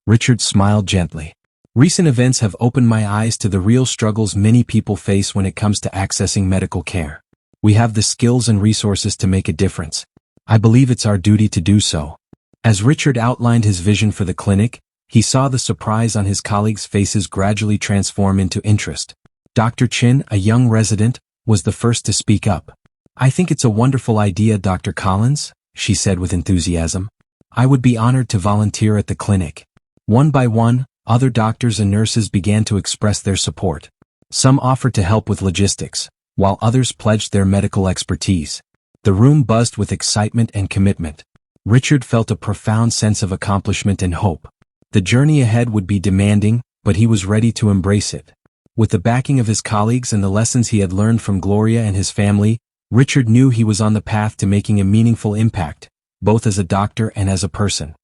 Richard smiled gently. "Recent events have opened my eyes to the real struggles many people face when it comes to accessing medical care. We have the skills and resources to make a difference. I believe it's our duty to do so." As Richard outlined his vision for the clinic, he saw the surprise on his colleagues' faces gradually transform into interest. Dr. Chin, a young resident, was the first to speak up. "I think it's a wonderful idea, Dr. Collins," she said with enthusiasm. "I would be honored to volunteer at the clinic." One by one, other doctors and nurses began to express their support. Some offered to help with logistics, while others pledged their medical expertise. The room buzzed with excitement and commitment. Richard felt a profound sense of accomplishment and hope. The journey ahead would be demanding, but he was ready to embrace it. With the backing of his colleagues and the lessons he had learned from Gloria and his family, Richard knew he was on the path to making a meaningful impact, both as a doctor and as a person.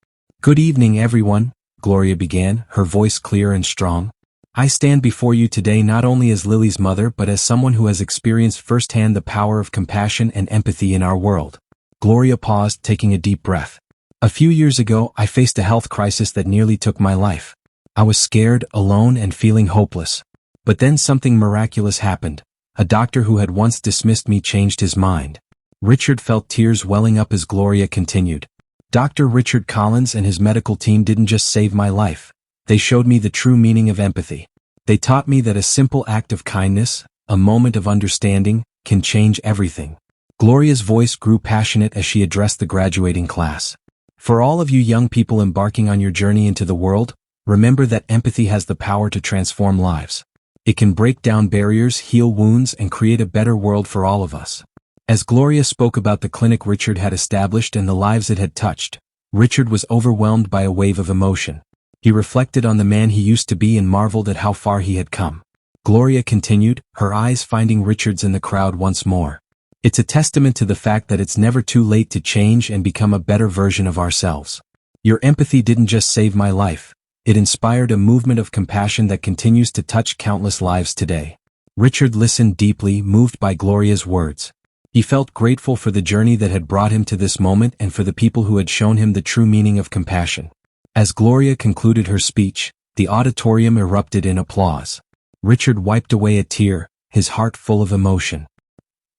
"Good evening, everyone," Gloria began, her voice clear and strong. "I stand before you today not only as Lily's mother but as someone who has experienced firsthand the power of compassion and empathy in our world." Gloria paused, taking a deep breath. "A few years ago, I faced a health crisis that nearly took my life. I was scared, alone, and feeling hopeless. But then something miraculous happened. A doctor who had once dismissed me changed his mind." Richard felt tears welling up as Gloria continued. "Dr. Richard Collins and his medical team didn't just save my life. They showed me the true meaning of empathy. They taught me that a simple act of kindness, a moment of understanding, can change everything." Gloria's voice grew passionate as she addressed the graduating class. "For all of you young people embarking on your journey into the world, remember that empathy has the power to transform lives. It can break down barriers, heal wounds, and create a better world for all of us." As Gloria spoke about the clinic Richard had established and the lives it had touched, Richard was overwhelmed by a wave of emotion. He reflected on the man he used to be and marveled at how far he had come. Gloria continued, her eyes finding Richard's in the crowd once more. It's a testament to the fact that it's never too late to change and become a better version of ourselves. Your empathy didn't just save my life. It inspired a movement of compassion that continues to touch countless lives today. Richard listened deeply, moved by Gloria's words. He felt grateful for the journey that had brought him to this moment and for the people who had shown him the true meaning of compassion. As Gloria concluded her speech, the auditorium erupted in applause. Richard wiped away a tear, his heart full of emotion.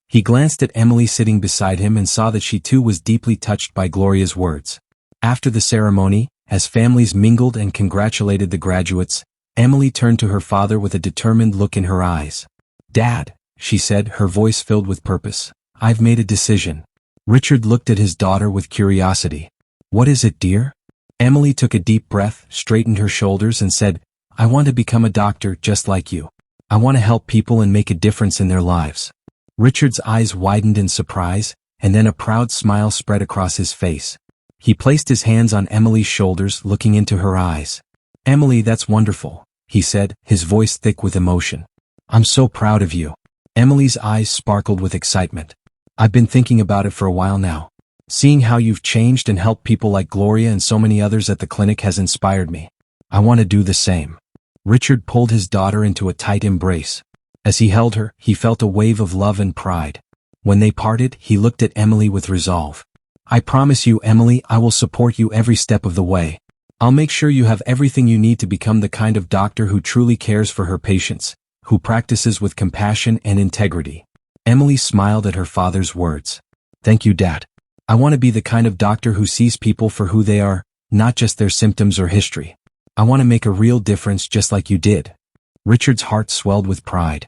He glanced at Emily sitting beside him and saw that she too was deeply touched by Gloria's words. After the ceremony, as families mingled and congratulated the graduates, Emily turned to her father with a determined look in her eyes. "Dad," she said, her voice filled with purpose, "I've made a decision." Richard looked at his daughter with curiosity. "What is it, dear?" Emily took a deep breath, straightened her shoulders and said, "I want to become a doctor just like you. I want to help people and make a difference in their lives." Richard's eyes widened in surprise, and then a proud smile spread across his face. He placed his hands on Emily's shoulders, looking into her eyes. "Emily, that's wonderful," he said, his voice thick with emotion. "I'm so proud of you." Emily's eyes sparkled with excitement. "I've been thinking about it for a while now. Seeing how you've changed and helped people like Gloria and so many others at the clinic has inspired me. I want to do the same." Richard pulled his daughter into a tight embrace. As he held her, he felt a wave of love and pride. When they parted, he looked at Emily with resolve. "I promise you, Emily, I will support you every step of the way. I'll make sure you have everything you need to become the kind of doctor who truly cares for her patients, who practices with compassion and integrity." Emily smiled at her father's words. "Thank you, Dad. I want to be the kind of doctor who sees people for who they are, not just their symptoms or history. I want to make a real difference just like you did." Richard's heart swelled with pride.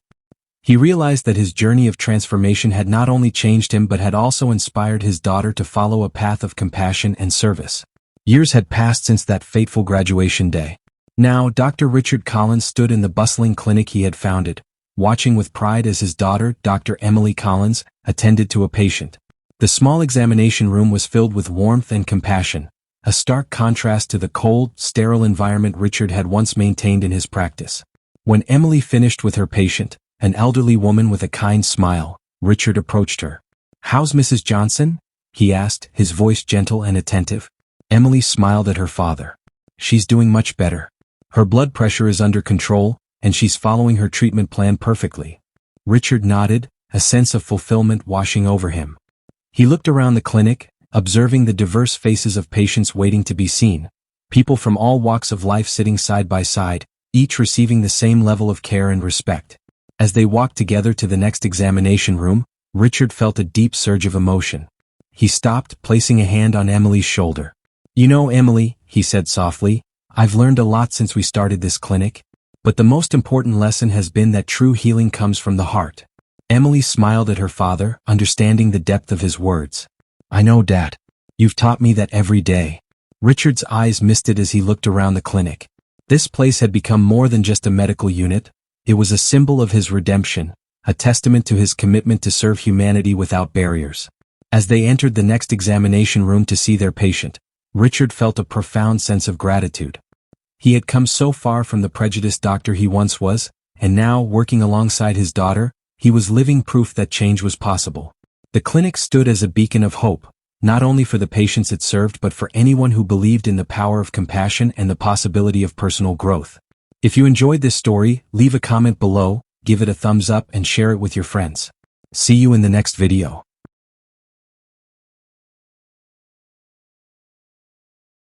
He realized that his journey of transformation had not only changed him but had also inspired his daughter to follow a path of compassion and service. Years had passed since that fateful graduation day. Now, Dr. Richard Collins stood in the bustling clinic he had founded, watching with pride as his daughter, Dr. Emily Collins, attended to a patient. The small examination room was filled with warmth and compassion, a stark contrast to the cold, sterile environment Richard had once maintained in his practice. When Emily finished with her patient, an elderly woman with a kind smile, Richard approached her. "How's Mrs. Johnson?" he asked, his voice gentle and attentive. Emily smiled at her father. "She's doing much better. Her blood pressure is under control, and she's following her treatment plan perfectly." Richard nodded, a sense of fulfillment washing over him. He looked around the clinic, observing the diverse faces of patients waiting to be seen, people from all walks of life sitting side by side, each receiving the same level of care and respect. As they walked together to the next examination room, Richard felt a deep surge of emotion. He stopped, placing a hand on Emily's shoulder. "You know, Emily," he said softly, "I've learned a lot since we started this clinic, but the most important lesson has been that true healing comes from the heart." Emily smiled at her father, understanding the depth of his words. "I know, Dad. You've taught me that every day." Richard's eyes misted as he looked around the clinic. This place had become more than just a medical unit. It was a symbol of his redemption, a testament to his commitment to serve humanity without barriers. As they entered the next examination room to see their patient, Richard felt a profound sense of gratitude. He had come so far from the prejudiced doctor he once was, and now, working alongside his daughter, he was living proof that change was possible. The clinic stood as a beacon of hope, not only for the patients it served but for anyone who believed in the power of compassion and the possibility of personal growth. If you enjoyed this story, leave a comment below, give it a thumbs up and share it with your friends. See you in the next video.